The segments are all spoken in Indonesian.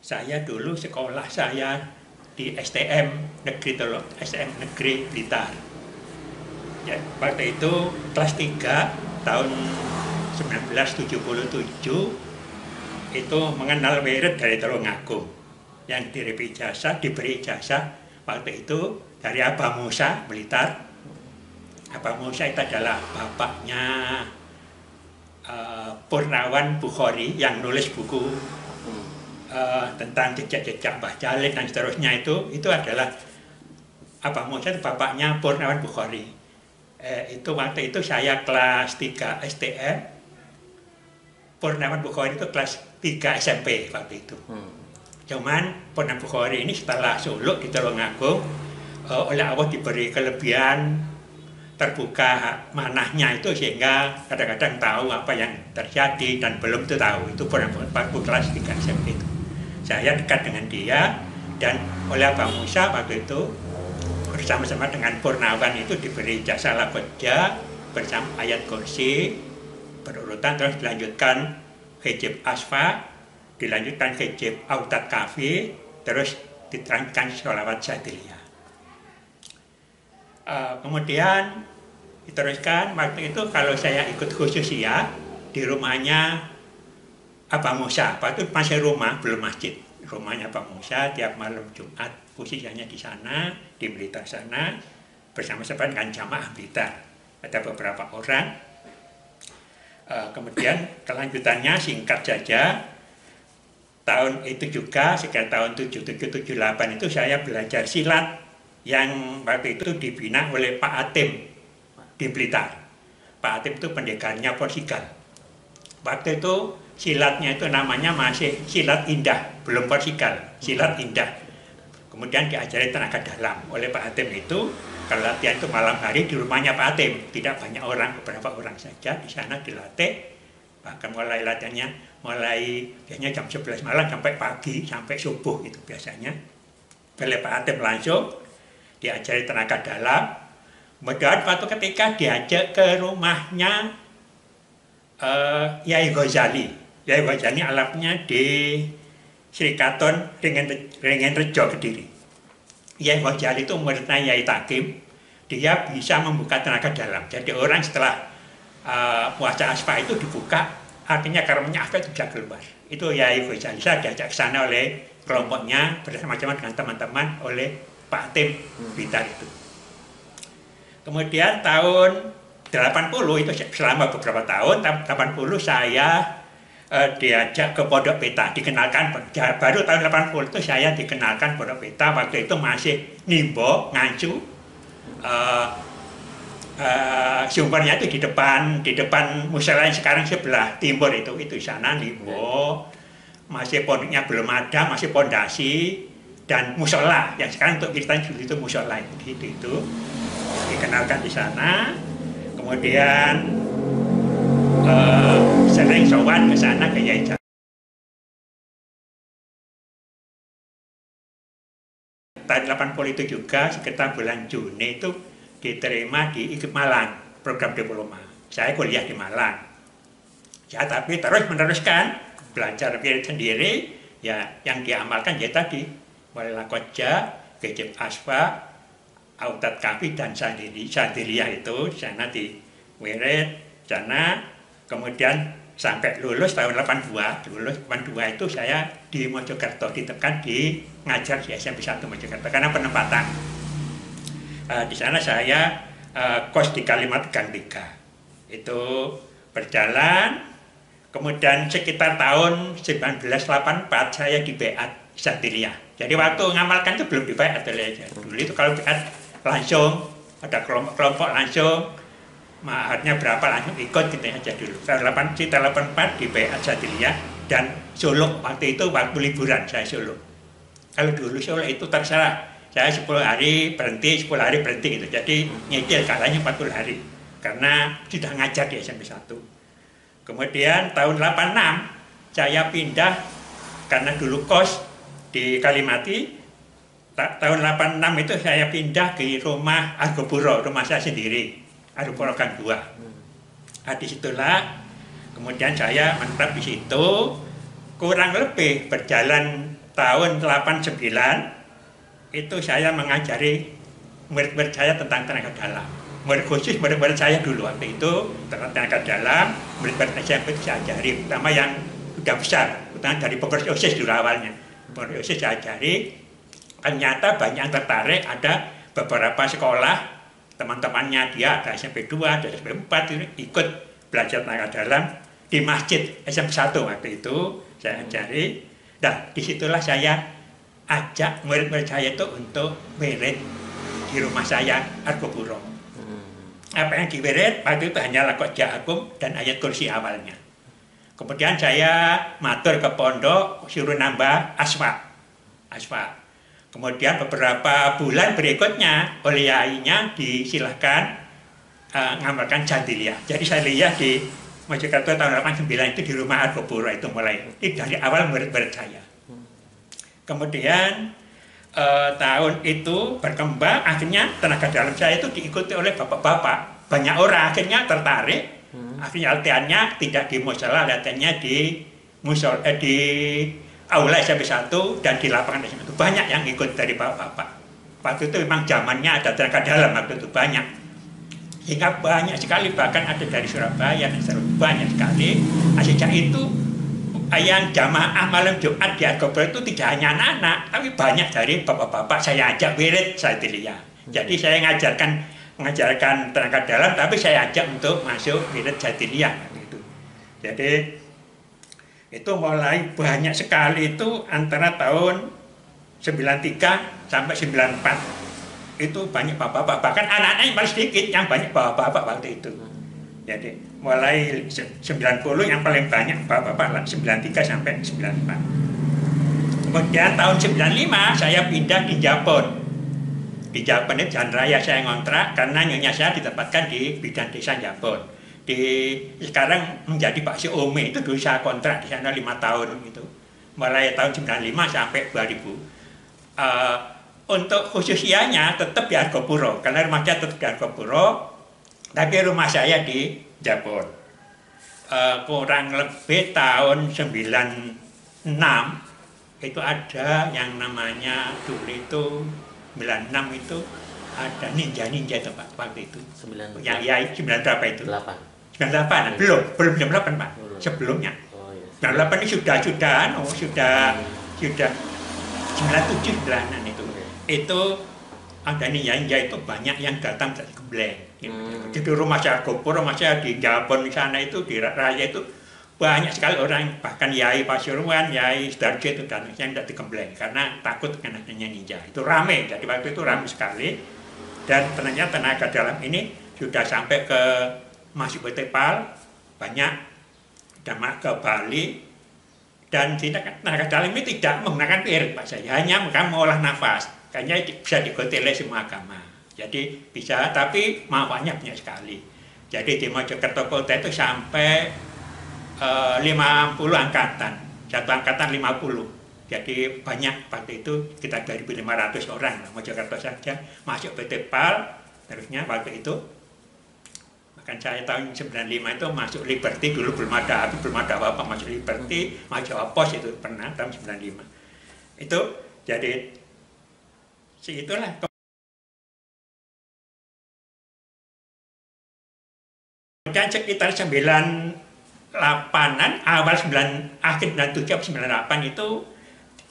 Saya dulu sekolah saya di STM Negeri STM Negeri Blitar. Ya, waktu itu kelas 3 tahun 1977 itu mengenal wirid dari Tulungagung yang diberi ijazah waktu itu dari Abah Musa Blitar. Abah Musa itu adalah bapaknya Purnawan Bukhari yang nulis buku tentang jejak-jejak Mbah Jalil dan seterusnya. Itu adalah Abah Musa, itu bapaknya Purnawan Bukhari. Itu waktu itu saya kelas 3 STM, Purnawan Bukhari itu kelas 3 SMP waktu itu. Cuman Purnawan Bukhari ini setelah suluk di Tulungagung, oleh Allah diberi kelebihan terbuka manahnya itu, sehingga kadang-kadang tahu apa yang terjadi dan belum itu tahu. Itu Purnawan kelas 3 SMP itu. Saya dekat dengan dia, dan oleh Abah Musa waktu itu bersama-sama dengan Purnawan itu diberi jasa lakodja bersama ayat kursi berurutan, terus dilanjutkan hijab asfa, dilanjutkan hijab autat kafi, terus diterangkan sholawat syadiliyah. Kemudian diteruskan waktu itu kalau saya ikut khususiyah di rumahnya Abah Musa. Waktu itu masih rumah, belum masjid. Rumahnya Abah Musa tiap malam Jumat khususiyahnya di sana, di Blitar sana, bersama-sama dengan jamaah Blitar. Ada beberapa orang. Kemudian kelanjutannya singkat saja. Tahun itu juga sekitar tahun 77-78 itu saya belajar silat yang waktu itu dibina oleh Pak Atim di Blitar. Pak Atim itu pendekarnya Porsigal. Waktu itu silatnya itu namanya masih silat indah, belum Porsigal, silat indah. Kemudian diajari tenaga dalam oleh Pak Atim itu. Kalau latihan itu malam hari di rumahnya Pak Atim, tidak banyak orang, beberapa orang saja di sana dilatih. Bahkan mulai latihannya biasanya jam 11 malam sampai pagi, sampai subuh itu biasanya. Oleh Pak Atim langsung diajari tenaga dalam. Kemudian suatu ketika diajak ke rumahnya Yai Ghazali. Yai Ghazali alapnya di Srikaton Ringen Rejo Kediri. Yai Ghazali itu muridnya Yai Takim. Dia bisa membuka tenaga dalam. Jadi orang setelah puasa asfa itu dibuka, artinya karunia asfa itu bisa keluar. Itu Yai Ghazali. Saya diajak ke sana oleh kelompoknya bersama-sama dengan teman-teman oleh Pak Tim Blitar itu. Kemudian tahun 80 itu selama beberapa tahun, tahun 80 saya diajak ke Pondok Peta, dikenalkan, baru tahun 80 itu saya dikenalkan Pondok Peta. Waktu itu masih Nimbo, Ngancu, sumbernya itu di depan musala yang sekarang sebelah timur itu sana Nimbo, masih pondoknya belum ada, masih pondasi dan musola yang sekarang untuk kita dulu itu musola itu dikenalkan di sana. Kemudian sering sowan ke sana ke Yai Ghazali. Tahun 80 itu juga sekitar bulan Juni itu diterima di IKIP Malang, program diploma. Saya kuliah di Malang. Ya, tapi terus meneruskan belajar wirid sendiri, ya yang diamalkan ya tadi mulai lakodja, hijab asfa, autat kafi dan syadiliyah itu sana di wirid sana. Kemudian sampai lulus tahun 82 itu saya di Mojokerto, ditekan di ngajar di SMP 1 Mojokerto karena penempatan. Di sana saya kos di Kalimat Gang 3 itu berjalan. Kemudian sekitar tahun 1984 saya di Beat Syadiliyah. Jadi waktu ngamalkan itu belum di Beat dulu itu kalau Beat langsung ada kelompok langsung. Mahatnya berapa langsung ikut gitu aja dulu. Tahun 84 di Beat Syadiliyah dan suluk waktu itu waktu liburan saya suluk. Kalau dulu suluk itu terserah, saya 10 hari berhenti, 10 hari berhenti gitu. Jadi nyicil kalanya 40 hari karena sudah ngajar di SMP 1. Kemudian tahun 86 saya pindah karena dulu kos di Kalimati. Tahun 86 itu saya pindah ke rumah Argopuro, rumah saya sendiri. Argopuro Gang 2. Disitulah kemudian saya menetap di situ, kurang lebih berjalan tahun 89 itu saya mengajari murid-murid saya tentang tenaga dalam. Murid-murid saya dulu waktu itu tentang tenaga dalam, murid-murid SMP itu saya ajari, terutama yang sudah besar, terutama dari pengurus OSIS dulu awalnya. Pengurus OSIS saya ajari, ternyata banyak yang tertarik, ada beberapa sekolah, teman-temannya dia ada SMP 2, ada SMP 4, ikut belajar tenaga dalam di masjid SMP 1 waktu itu, saya ajari. Dan disitulah saya ajak murid-murid saya itu untuk wirid di rumah saya Argopuro. Apa yang diwirid waktu itu hanyalah Qad Ja'akum dan ayat kursi awalnya. Kemudian saya matur ke pondok suruh nambah aswa. Kemudian beberapa bulan berikutnya oleh yainya disilahkan ngamalkan jandiliyah. Jadi saya lihat di Mojokerto tahun 89 itu di rumah Argopuro itu mulai. Itu dari awal murid-murid saya. Kemudian tahun itu berkembang, akhirnya tenaga dalam saya itu diikuti oleh bapak-bapak. Banyak orang akhirnya tertarik. Akhirnya latihannya tidak di musola, latihannya di aula SMP 1 dan di lapangan SMP 1. Banyak yang ikut dari bapak-bapak. Waktu itu memang zamannya ada tenaga dalam, waktu itu banyak. Sehingga banyak sekali, bahkan ada dari Surabaya, banyak sekali. Sejak itu yang jamaah malam Jumat di Argopuro itu tidak hanya anak-anak, tapi banyak dari bapak-bapak saya ajak wirid jandiliyah. Jadi saya mengajarkan tenaga dalam, tapi saya ajak untuk masuk wirid jandiliyah gitu. Jadi itu mulai banyak sekali itu antara tahun 93 sampai 94 itu banyak bapak-bapak, bahkan anak-anak yang paling sedikit yang banyak bapak-bapak waktu itu. Jadi mulai 90 yang paling banyak bapak-bapak 93 sampai 94. Kemudian tahun 95 saya pindah di Japon. Di Japon itu jalan raya saya ngontrak karena nyonya saya ditempatkan di Bidan Desa Japon. Sekarang menjadi Pak Si Ome itu dulu saya kontrak di sana 5 tahun itu. Mulai tahun 95 sampai 2000. Untuk khususnya tetap di Argopuro karena rumah saya tetap di Argopuro. Tapi rumah saya di Japon. Kurang lebih tahun 96 itu ada yang namanya dulu itu 96 itu ada ninja itu Pak waktu itu. 98. Yang 9 berapa itu? 98. Belum 98 Pak. Sebelumnya. Oh, iya. 98 ini sudah 97 bulanan itu. Itu ada ninja itu banyak yang datang dari Gembleng. Di rumah saya Argopuro, rumah saya di Japon di sana itu di raya itu banyak sekali orang, bahkan Yai Pasuruan, Yai Sidoarjo itu datang yang tidak digembleng karena takut dengan adanya ninja. Itu ramai, jadi waktu itu ramai sekali. Dan ternyata tenaga dalam ini sudah sampai ke masuk ke Tepal, banyak dan ke Bali. Dan tenaga dalam ini tidak menggunakan wirid Pak saya, hanya mengolah nafas. Kayaknya bisa diikuti oleh semua agama. Jadi bisa, tapi manfaatnya banyak sekali. Jadi di Mojokerto Kota itu sampai 50 angkatan, satu angkatan 50. Jadi banyak waktu itu kita 2.500 orang Mojokerto saja masuk PT PAL, terusnya waktu itu. Bahkan saya tahun 95 itu masuk Liberty, dulu belum ada apa-apa, masuk Liberty, masuk Pos itu pernah tahun 95. Itu jadi itulah. Dan sekitar 98-an, awal 9, akhir 97, 98 itu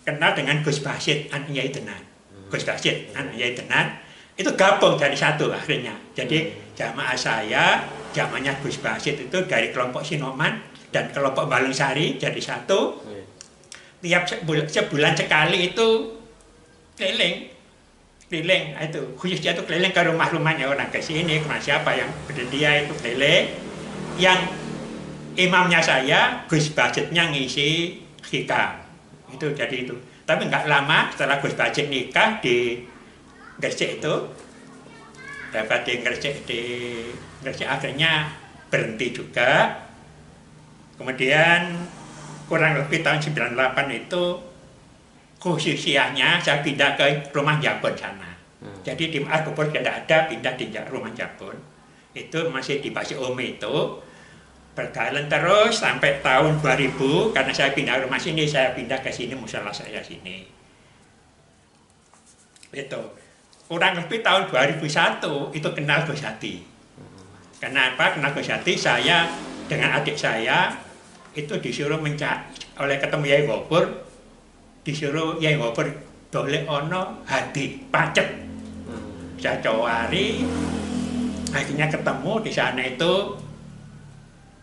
kenal dengan Gus Basit, anak Yai Denan. Gus Basit, anak Yai Denan, itu gabung dari satu akhirnya. Jadi jamaah saya, jamaahnya Gus Basit itu dari kelompok Sinoman dan kelompok Balungsari jadi satu. Tiap sebulan sekali itu keliling itu khususnya itu keliling ke rumah-rumahnya orang ke sini, ke siapa yang bersedia itu keliling. Yang imamnya saya Gus Basitnya ngisi hikam itu, jadi itu. Tapi nggak lama setelah Gus Basit nikah di Gresik itu, dapat di Gresik akhirnya berhenti juga. Kemudian kurang lebih tahun 98 itu khususnya saya pindah ke rumah Japon sana. Jadi di Argopuro tidak ada, pindah di rumah Japon. Itu masih di Pak Si Ome itu. Berjalan terus sampai tahun 2000, karena saya pindah rumah sini, saya pindah ke sini, musola saya sini. Itu. Kurang lebih tahun 2001 itu kenal Gus Hadi. Kenapa kenal Gus Hadi? Saya dengan adik saya itu disuruh mencari oleh ketemu Yai Gopur, disuruh Yai Gopur dolek ono Hadi Pacet. Saya cowari, akhirnya ketemu di sana itu.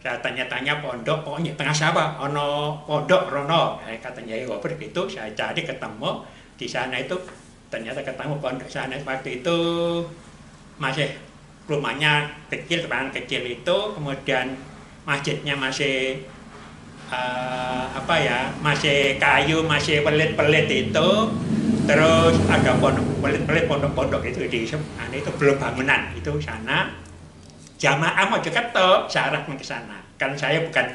Saya tanya-tanya pondok, pokoknya tengah sawah, ono pondok rono, katanya Yai Gopur gitu. Saya cari ketemu di sana itu, ternyata ketemu pondok sana. Waktu itu masih rumahnya kecil, ruangan kecil itu, kemudian masjidnya masih masih kayu, masih pelit-pelit itu. Terus ada pondok-pelit, pondok-pondok itu di sana itu belum bangunan itu sana. Jamaah mau ketok, saya arahkan ke sana. Kan saya bukan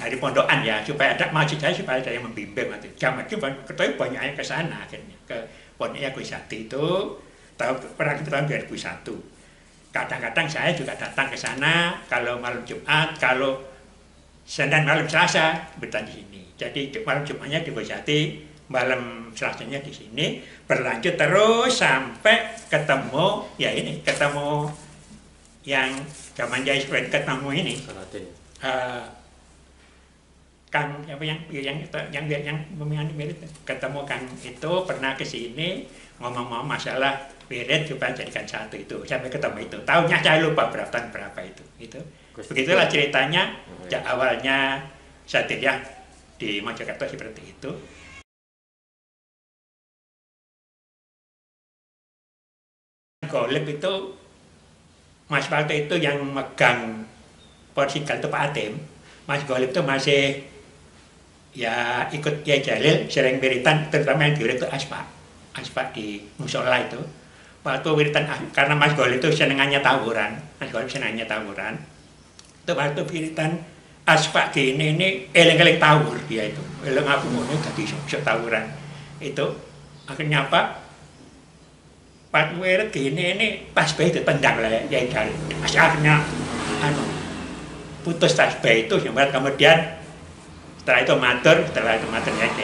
dari pondokan ya, supaya ada maksud saya supaya ada yang membimbing nanti. Jamaah itu ketemu banyaknya ke sana akhirnya ke pondoknya Gus Hadi itu tahun 2001. Kadang-kadang saya juga datang ke sana kalau malam Jumat, kalau Senin malam Selasa bertahan di sini. Jadi malam Jumatnya di Gus Hadi, malam Selasanya di sini, berlanjut terus sampai ketemu yang zaman Jai Suen ketemu ini, Kang yang pemilihan wirid ketemu Kang itu pernah ke sini ngomong-ngomong masalah wirid supaya jadikan satu itu, sampai ketemu itu. Tahunnya saya lupa tahun berapa itu. Begitulah ceritanya. Awalnya Satria di Mojokerto seperti itu. Golep itu Mas waktu itu yang megang Portugal itu Pak Atem. Mas Golib itu masih ya ikut Kiai Jalil, sering wiritan, terutama yang diwirid itu aspak di musola itu. Waktu wiritan, karena Mas Golib itu senengannya tawuran, itu waktu wiritan aspak gini ini eleng-eleng tawur dia itu, eleng aku ngomongnya tadi sok tawuran itu. Akhirnya apa? Pas wirid gini ini tasbih ditendang oleh Yai Jalil. Akhirnya putus tasbih itu, kemudian setelah itu matur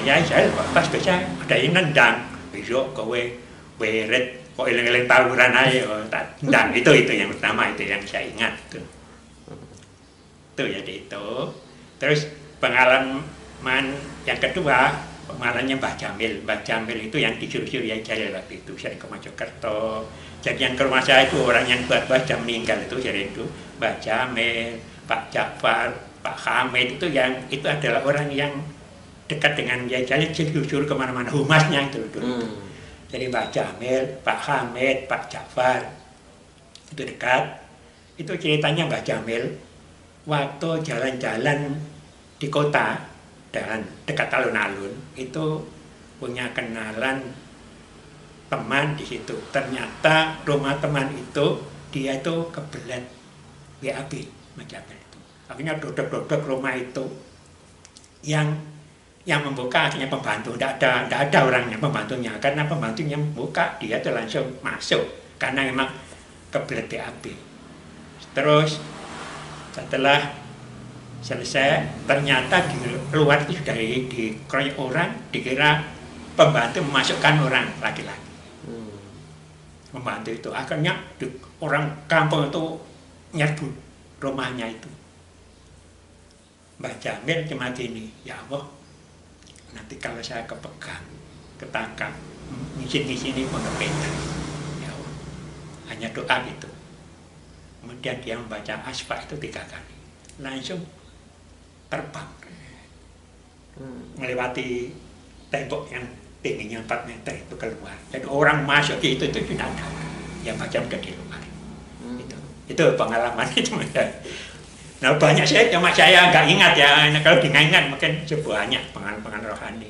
Yai Jalil tasbih saya ada yang nendang. Besok kowe wirid kok eleng-eleng tawuran aja tak tendang. Itu yang pertama, itu yang saya ingat itu. Jadi itu. Terus pengalaman yang kedua, pengalamannya Mbah Jamil. Mbah Jamil itu yang disuruh Yai Jalil waktu itu, sering ke Mojokerto. Jadi yang ke rumah saya itu orang yang buat sudah meninggal itu, sering itu Mbah Jamil, Pak Jafar, Pak Hamid itu adalah orang yang dekat dengan Yai Jalil, disuruh kemana-mana, humasnya itu dulu. Jadi Mbah Jamil, Pak Hamid, Pak Jafar itu dekat. Itu ceritanya Mbah Jamil waktu jalan-jalan di kota, dan dekat alun-alun itu punya kenalan teman di situ. Ternyata rumah teman itu dia itu kebelet WAB macam itu. Akhirnya dodok-dodok rumah itu yang membuka akhirnya pembantu. Tidak ada orangnya pembantunya, karena pembantunya membuka dia itu langsung masuk karena memang kebelet WAB. Terus setelah selesai, ternyata di luar itu sudah dikeroyok orang, dikira pembantu memasukkan orang laki-laki. Pembantu itu akhirnya orang kampung itu nyerbu rumahnya itu. Mbah Jamil cuma gini, ya Allah, nanti kalau saya kepegang, ketangkap, ngisi-ngisi pondok pesantren, ya Allah, hanya doa gitu. Kemudian dia membaca asfa itu 3 kali, langsung terbang melewati tembok yang tingginya 4 meter itu keluar. Jadi orang masuk itu tidak ada, yang macam ke di luar. Itu pengalaman itu. Nah banyak saya, cuma saya nggak ingat ya. Kalau diingat mungkin banyak pengalaman rohani.